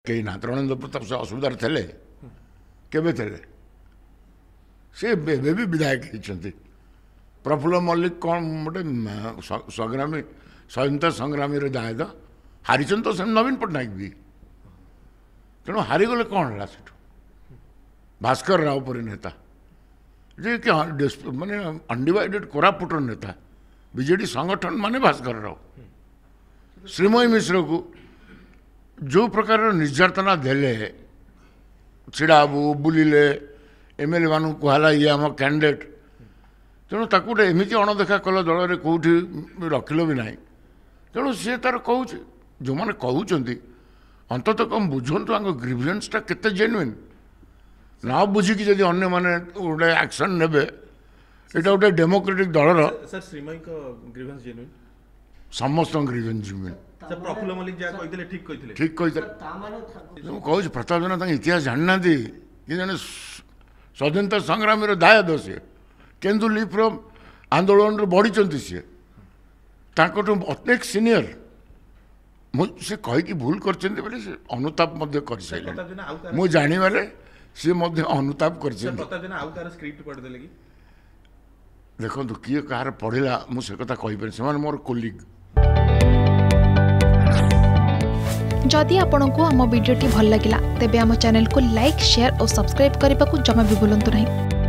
कहीं ना तरणेन्द्र प्रताप से असुविधार थे केबे थे सी भी विधायक होती प्रफुल्ल मल्लिक कौन गोटे संग्रामी स्वतंत्र संग्रामी दायद हारिचंद तो नवीन पट्टनायक भी तेणु हारीगले कौन है भास्कर राव पर नेता जे कि माने अनडिवाइडेड कोरापुटर नेता बीजेडी संगठन माने भास्कर राव श्रीमयी मिश्र को जो प्रकार निर्यातना देले छिड़ाबू बुलिले एमएलए मान कहला ये आम कैंडिडेट तेणु ताक गोटे एमती अणदेखा कल दल कौटी रखिल भी ना तेणु सी तार कौच जो मैंने कहते अंततः कम बुझंतु आम ग्रीवियंसटा केते जेन्युइन ना बुझिकी जदि अन्य माने गोटे एक्शन नेबे एटा गोटे डेमोक्रेटिक दलर सर श्रीमयी को ग्रीवेंस जेन्युइन समस्त grievance genuine sir Prafulla Mallik जा कहितले ठीक कहितले कहूँ प्रताप जेना इतिहास जाना कि जन स्वतंत्र संग्रामी दायद सी केन्दु लिफ्र आंदोलन बढ़ी सी अनेक सीनियर मुझे कहीकि भूल कर अनुताप कर मु जानवे सी अनुताप कर देखो किए कहार पढ़ला मुझे कथा कहीपर से मोर कोलिग जदि आपंक आम भिडी भल लगा तेब आम चैनल को लाइक शेयर और सब्सक्राइब करने को जमा भी भूलु नहीं।